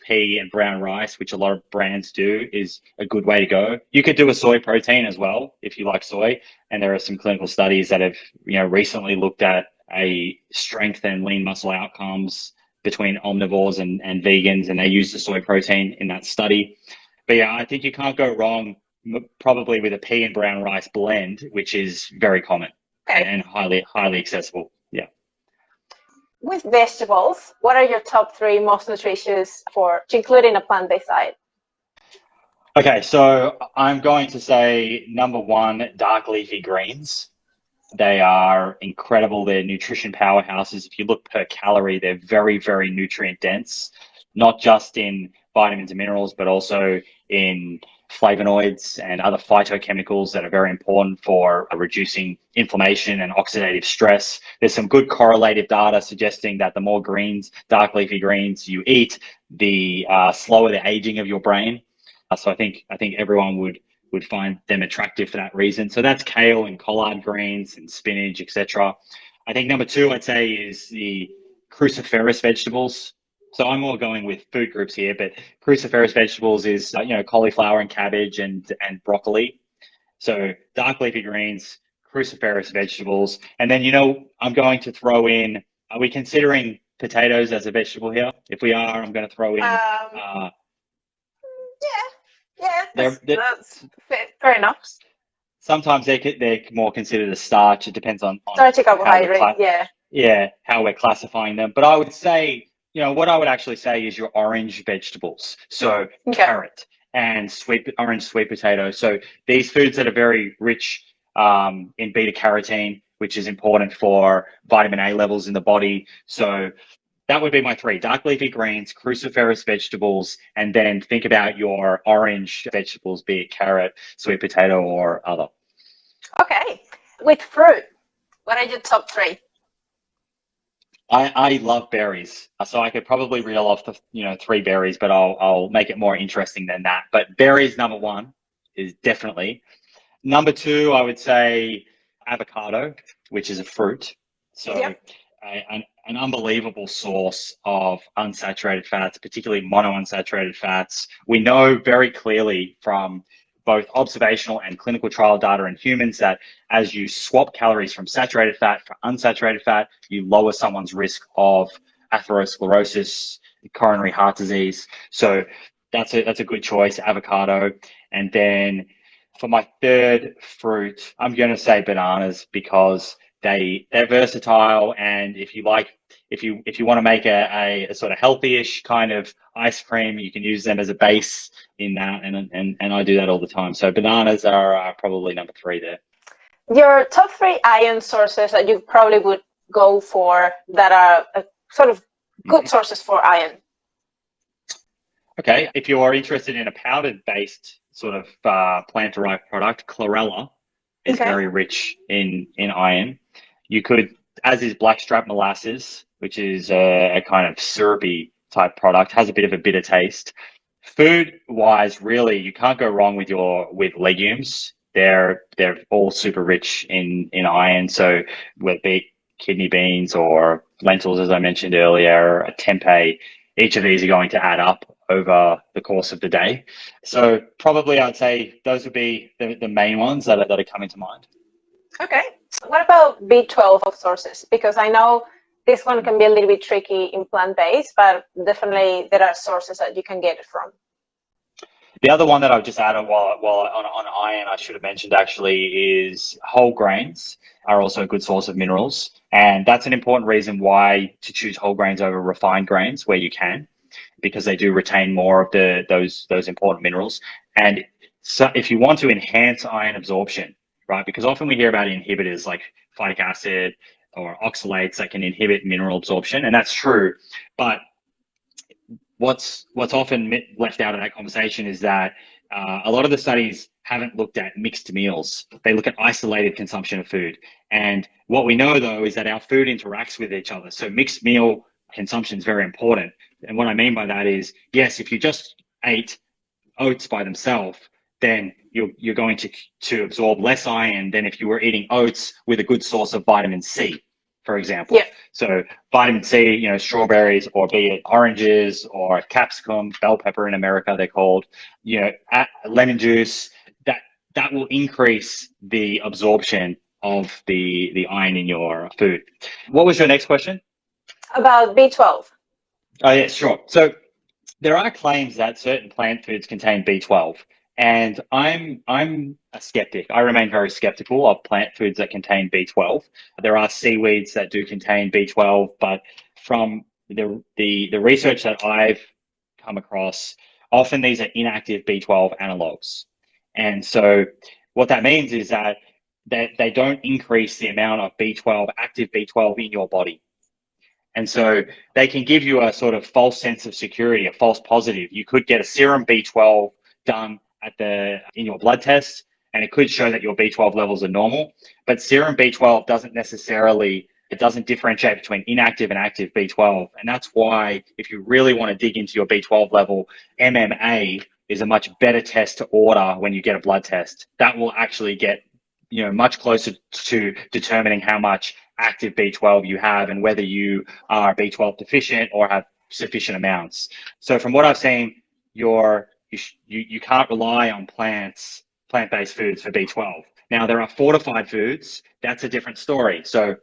pea and brown rice, which a lot of brands do, is a good way to go. You could do a soy protein as well if you like soy, and there are some clinical studies that have recently looked at a strength and lean muscle outcomes between omnivores and vegans, and they used the soy protein in that study. But yeah, I think you can't go wrong probably with a pea and brown rice blend, which is very common and highly accessible. Yeah. With vegetables, what are your top 3 most nutritious to include in a plant-based diet? Okay, so I'm going to say number 1, dark leafy greens. They are incredible. They're nutrition powerhouses. If you look per calorie, they're very, very nutrient dense, not just in vitamins and minerals, but also in flavonoids and other phytochemicals that are very important for reducing inflammation and oxidative stress. There's some good correlative data suggesting that the more greens, dark leafy greens you eat, the slower the aging of your brain. So I think everyone would find them attractive for that reason. So that's kale and collard greens and spinach, etc. I think number 2, I'd say, is the cruciferous vegetables. So I'm more going with food groups here, but cruciferous vegetables is, cauliflower and cabbage and broccoli. So dark leafy greens, cruciferous vegetables. And then, I'm going to throw in, are we considering potatoes as a vegetable here? If we are, I'm going to throw in, uh, yeah, they're, they're, that's fair enough. sometimes they're more considered a starch. It depends on Starchy how we're carbohydrate, yeah. how we're classifying them. But I would say, what I would actually say is your orange vegetables. So Okay. carrot and orange sweet potato. So these foods that are very rich in beta carotene, which is important for vitamin A levels in the body. So that would be my three: dark leafy greens, cruciferous vegetables, and then think about your orange vegetables, be it carrot, sweet potato, or other. Okay. With fruit, what are your top three? I love berries, so I could probably reel off the three berries, but I'll make it more interesting than that. But berries number one is definitely. Number two, I would say avocado, which is a fruit. So Yep. an unbelievable source of unsaturated fats, particularly monounsaturated fats. We know very clearly from both observational and clinical trial data in humans that as you swap calories from saturated fat for unsaturated fat, you lower someone's risk of atherosclerosis, coronary heart disease. So that's a good choice, avocado. And then for my third fruit, I'm going to say bananas because they're versatile, and if you want to make a sort of healthy-ish kind of ice cream, you can use them as a base in that, and I do that all the time. So bananas are probably number three there. Your top three iron sources that you probably would go for that are sort of good sources for iron. Okay, if you are interested in a powdered-based sort of plant-derived product, chlorella is very rich in iron. You could, as is blackstrap molasses, which is a kind of syrupy type product, has a bit of a bitter taste. Food-wise, really, you can't go wrong with legumes. They're all super rich in iron. So whether it be kidney beans or lentils, as I mentioned earlier, tempeh, each of these are going to add up over the course of the day. So probably I'd say those would be the main ones that are coming to mind. Okay. So what about B12 sources? Because I know this one can be a little bit tricky in plant-based, but definitely there are sources that you can get it from. The other one that I've just added while on iron, I should have mentioned actually, is whole grains are also a good source of minerals. And that's an important reason why to choose whole grains over refined grains where you can, because they do retain more of those important minerals. And so if you want to enhance iron absorption, right, because often we hear about inhibitors like phytic acid or oxalates that can inhibit mineral absorption, and that's true. But what's often left out of that conversation is that a lot of the studies haven't looked at mixed meals. They look at isolated consumption of food. And what we know, though, is that our food interacts with each other. So mixed meal consumption is very important. And what I mean by that is, yes, if you just ate oats by themselves, then you're going to absorb less iron than if you were eating oats with a good source of vitamin C, for example. Yeah. So vitamin C, strawberries, or be it oranges or capsicum, bell pepper in America, they're called, lemon juice, that will increase the absorption of the iron in your food. What was your next question? About B12. Oh, yeah, sure. So there are claims that certain plant foods contain B12. And I'm a skeptic. I remain very skeptical of plant foods that contain B12. There are seaweeds that do contain B12, but from the research that I've come across, often these are inactive B12 analogs. And so what that means is that they don't increase the amount of B12, active B12 in your body. And so they can give you a sort of false sense of security, a false positive. You could get a serum B12 done in your blood test, and it could show that your B12 levels are normal. But serum B12 it doesn't differentiate between inactive and active B12. And that's why if you really want to dig into your B12 level, MMA is a much better test to order when you get a blood test. That will actually get much closer to determining how much active B12 you have and whether you are B12 deficient or have sufficient amounts. So from what I've seen, you can't rely on plant-based foods for B12. Now there are fortified foods. That's a different story. So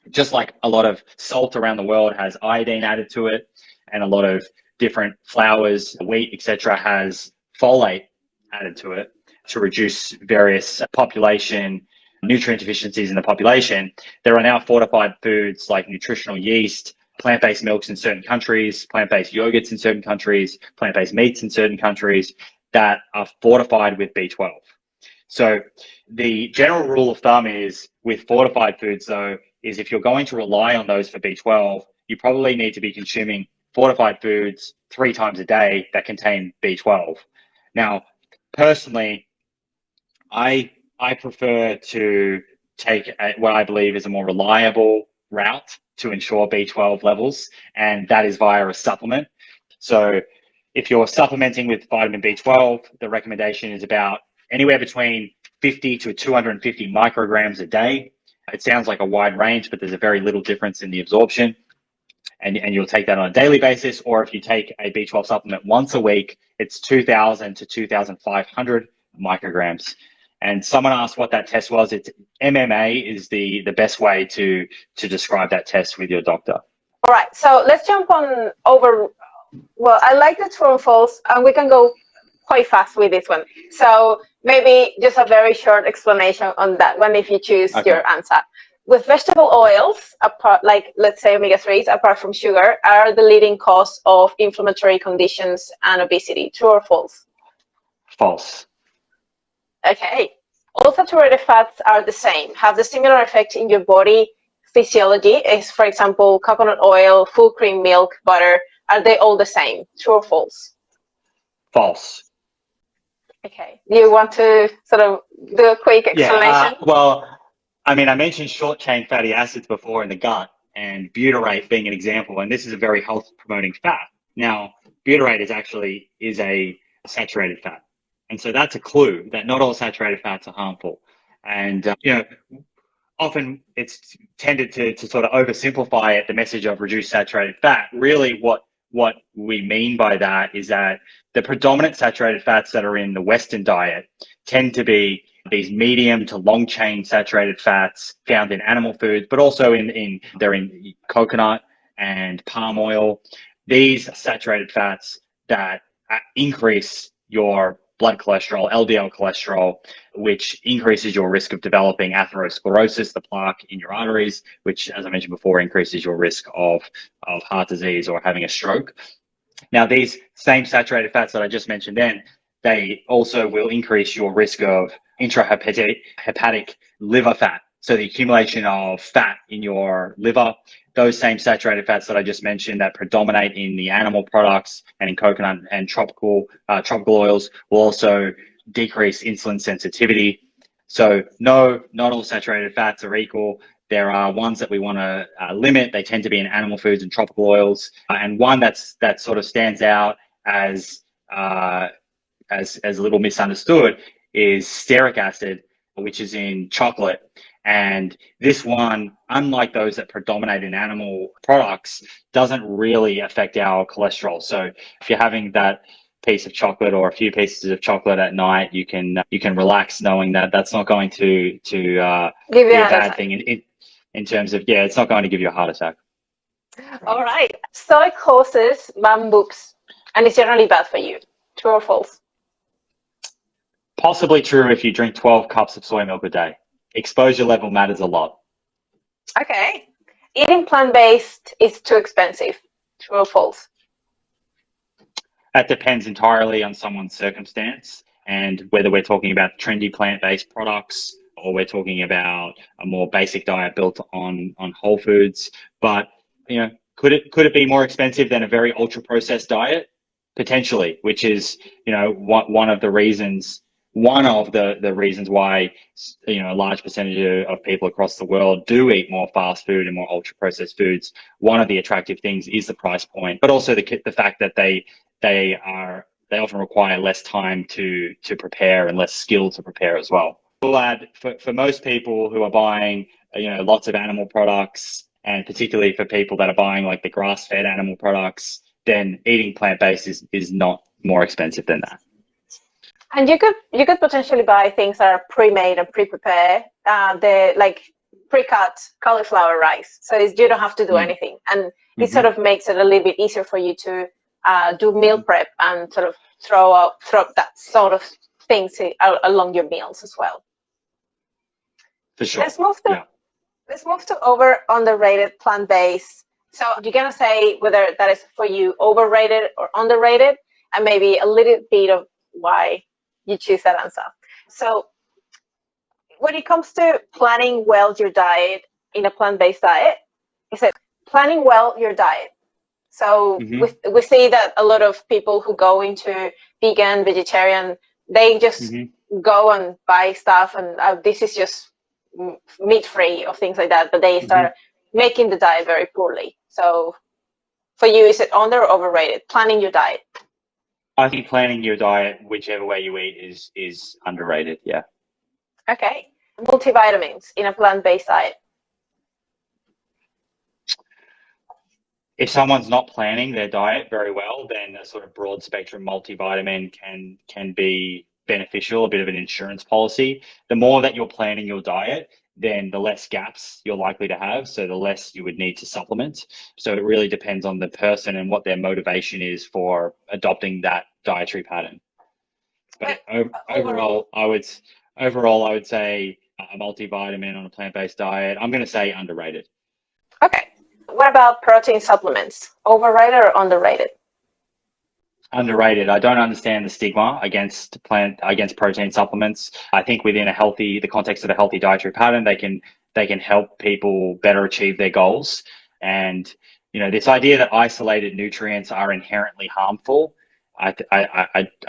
just like a lot of salt around the world has iodine added to it, and a lot of different flours, wheat, etc., has folate added to it to reduce various population nutrient deficiencies in the population. There are now fortified foods like nutritional yeast, plant-based milks in certain countries, plant-based yogurts in certain countries, plant-based meats in certain countries that are fortified with B12. So the general rule of thumb is with fortified foods, though, is if you're going to rely on those for B12, you probably need to be consuming fortified foods 3 times a day that contain B12. Now, personally, I prefer to take what I believe is a more reliable route to ensure B12 levels, and that is via a supplement. So if you're supplementing with vitamin B12, the recommendation is about anywhere between 50 to 250 micrograms a day. It sounds like a wide range, but there's a very little difference in the absorption. And you'll take that on a daily basis, or if you take a B12 supplement once a week, it's 2,000 to 2,500 micrograms. And someone asked what that test was. It's MMA is the best way to describe that test with your doctor. All right, so let's jump on over. Well, I like the true and false, and we can go quite fast with this one. So maybe just a very short explanation on that one if you choose your answer. With vegetable oils, apart, like let's say omega-3s, apart from sugar, are the leading cause of inflammatory conditions and obesity. True or false? False. Okay. All saturated fats are the same, have the similar effect in your body physiology as, for example, coconut oil, full cream milk, butter. Are they all the same? True or false? False. Okay. Do you want to sort of do a quick explanation? Well, I mean, I mentioned short chain fatty acids before in the gut, and butyrate being an example, and this is a very health promoting fat. Now, butyrate is a saturated fat. And so that's a clue that not all saturated fats are harmful. And, often it's tended to sort of oversimplify it, the message of reduced saturated fat. Really what we mean by that is that the predominant saturated fats that are in the Western diet tend to be these medium to long chain saturated fats found in animal foods, but also they're in coconut and palm oil. These saturated fats that increase your blood cholesterol, LDL cholesterol, which increases your risk of developing atherosclerosis, the plaque in your arteries, which, as I mentioned before, increases your risk of heart disease or having a stroke. Now, these same saturated fats that I just mentioned then, they also will increase your risk of intrahepatic liver fat. So the accumulation of fat in your liver, those same saturated fats that I just mentioned that predominate in the animal products and in coconut and tropical oils will also decrease insulin sensitivity. So no, not all saturated fats are equal. There are ones that we want to limit. They tend to be in animal foods and tropical oils. And one that sort of stands out as a little misunderstood is stearic acid, which is in chocolate. And this one, unlike those that predominate in animal products, doesn't really affect our cholesterol. So if you're having that piece of chocolate or a few pieces of chocolate at night, you can relax knowing that that's not going to be a bad thing in terms of, it's not going to give you a heart attack. All right. Soy causes bumps and it's generally bad for you. True or false? Possibly true if you drink 12 cups of soy milk a day. Exposure level matters a lot. Okay. Eating plant-based is too expensive. True or false? That depends entirely on someone's circumstance and whether we're talking about trendy plant-based products or we're talking about a more basic diet built on whole foods. But, could it be more expensive than a very ultra-processed diet? Potentially, which is, one of the reasons why a large percentage of people across the world do eat more fast food and more ultra processed foods. One of the attractive things is the price point, but also the fact that they often require less time to prepare and less skill to prepare as well. will add for most people who are buying, lots of animal products, and particularly for people that are buying like the grass-fed animal products, then eating plant-based is not more expensive than that. And you could potentially buy things that are pre-made and pre-prepared, the like pre-cut cauliflower rice, so you don't have to do anything, and it sort of makes it a little bit easier for you to do meal prep and sort of throw that sort of things along your meals as well. For sure. Let's move to over underrated plant-based. So you're gonna say whether that is for you overrated or underrated, and maybe a little bit of why you choose that answer. So when it comes to planning well your diet in a plant-based diet, is it planning well your diet? So we see that a lot of people who go into vegan, vegetarian, they just go and buy stuff, and this is just meat-free or things like that, but they start making the diet very poorly. So for you, is it under or overrated, planning your diet? I think planning your diet, whichever way you eat, is underrated. Yeah. Okay. Multivitamins in a plant-based diet. If someone's not planning their diet very well, then a sort of broad spectrum multivitamin can be beneficial, a bit of an insurance policy. The more that you're planning your diet, then the less gaps you're likely to have, so the less you would need to supplement. So it really depends on the person and what their motivation is for adopting that dietary pattern. But overall, I would say a multivitamin on a plant-based diet, I'm going to say underrated. Okay. What about protein supplements? Overrated or underrated? Underrated. I don't understand the stigma against protein supplements. I think within the context of a healthy dietary pattern, they can help people better achieve their goals. And this idea that isolated nutrients are inherently harmful, I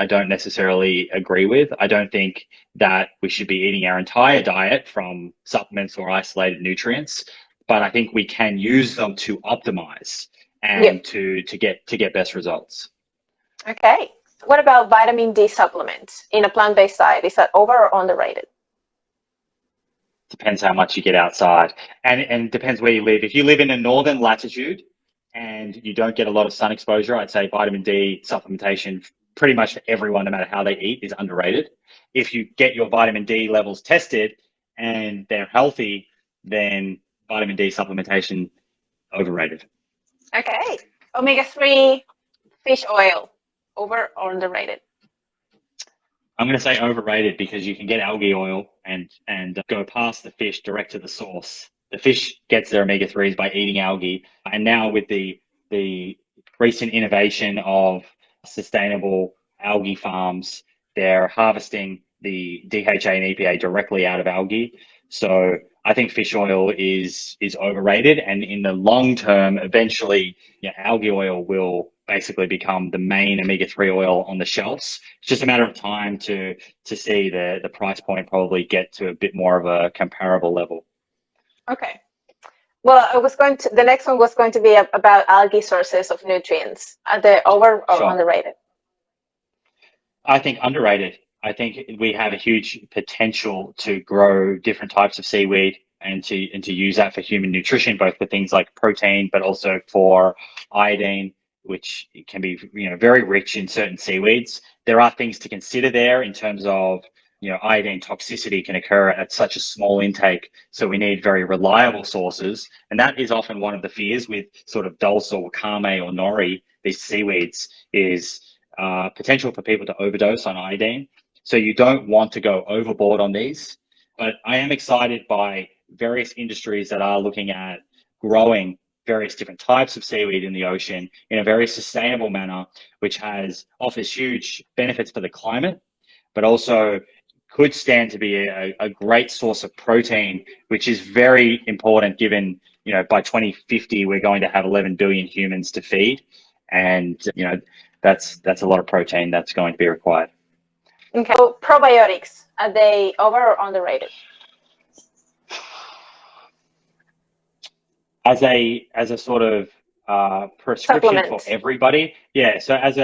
don't necessarily agree with. I don't think that we should be eating our entire diet from supplements or isolated nutrients, but I think we can use them to optimize and to get best results. Okay. What about vitamin D supplements in a plant-based diet? Is that over or underrated? Depends how much you get outside, and depends where you live. If you live in a northern latitude and you don't get a lot of sun exposure, I'd say vitamin D supplementation pretty much for everyone, no matter how they eat, is underrated. If you get your vitamin D levels tested and they're healthy, then vitamin D supplementation, overrated. Okay. Omega-3 fish oil, over or underrated? I'm going to say overrated because you can get algae oil and go past the fish direct to the source. The fish gets their omega-3s by eating algae. And now with the recent innovation of sustainable algae farms, they're harvesting the DHA and EPA directly out of algae. So I think fish oil is overrated, and in the long term, eventually, algae oil will basically become the main omega-3 oil on the shelves. It's just a matter of time to see the price point probably get to a bit more of a comparable level. Okay. Well, the next one was going to be about algae sources of nutrients. Are they over or underrated? I think underrated. I think we have a huge potential to grow different types of seaweed and to use that for human nutrition, both for things like protein, but also for iodine, which can be very rich in certain seaweeds. There are things to consider there in terms of iodine toxicity can occur at such a small intake, so we need very reliable sources, and that is often one of the fears with sort of dulse or kame or nori, these seaweeds, is potential for people to overdose on iodine. So you don't want to go overboard on these, but I am excited by various industries that are looking at growing various different types of seaweed in the ocean in a very sustainable manner, which offers huge benefits for the climate, but also could stand to be a great source of protein, which is very important given, by 2050, we're going to have 11 billion humans to feed. And, that's a lot of protein that's going to be required. Okay. So probiotics, are they over or underrated? As a sort of prescription for Supplements. everybody. Yeah, so as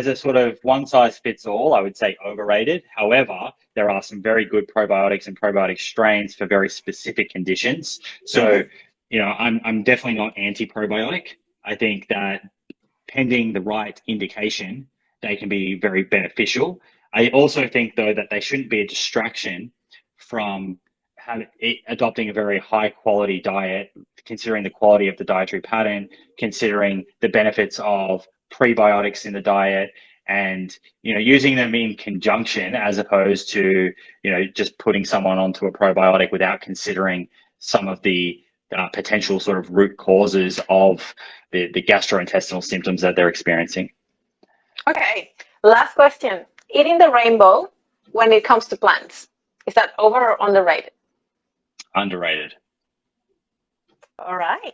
a sort of one size fits all, I would say overrated. However, there are some very good probiotics and probiotic strains for very specific conditions. So, Hmm. I'm definitely not anti-probiotic. I think that pending the right indication, they can be very beneficial. I also think, though, that they shouldn't be a distraction from adopting a very high quality diet, considering the quality of the dietary pattern, considering the benefits of prebiotics in the diet, and using them in conjunction as opposed to just putting someone onto a probiotic without considering some of the potential sort of root causes of the gastrointestinal symptoms that they're experiencing. Okay, last question. Eating the rainbow when it comes to plants, is that over or underrated? Underrated. All right.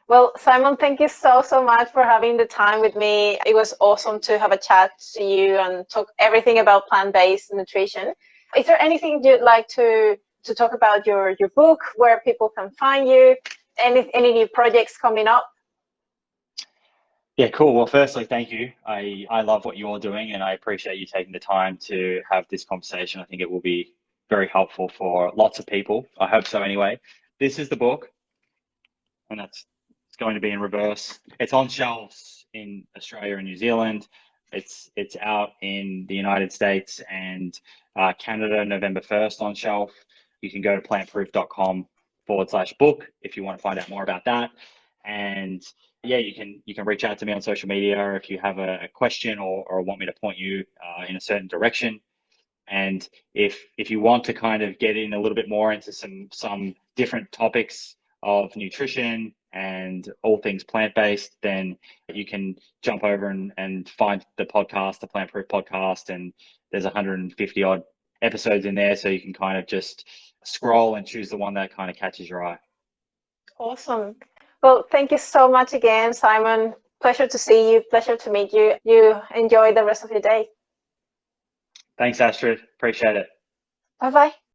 Well, Simon, thank you so, so much for having the time with me. It was awesome to have a chat to you and talk everything about plant-based nutrition. Is there anything you'd like to talk about your book, where people can find you, any new projects coming up? Yeah, cool. Well, firstly, thank you. I love what you're doing and I appreciate you taking the time to have this conversation. I think it will be very helpful for lots of people. I hope so anyway. This is the book, and it's going to be in reverse. It's on shelves in Australia and New Zealand. It's out in the United States and Canada November 1st on shelf. You can go to plantproof.com/book if you want to find out more about that. And yeah, you can reach out to me on social media if you have a question or want me to point you in a certain direction. And if you want to kind of get in a little bit more into some different topics of nutrition and all things plant-based, then you can jump over and find the podcast, the Plant Proof podcast, and there's 150 odd episodes in there, so you can kind of just scroll and choose the one that kind of catches your eye. Awesome. Well, thank you so much again, Simon. Pleasure to see you. Pleasure to meet you. You enjoy the rest of your day. Thanks, Astrid. Appreciate it. Bye bye.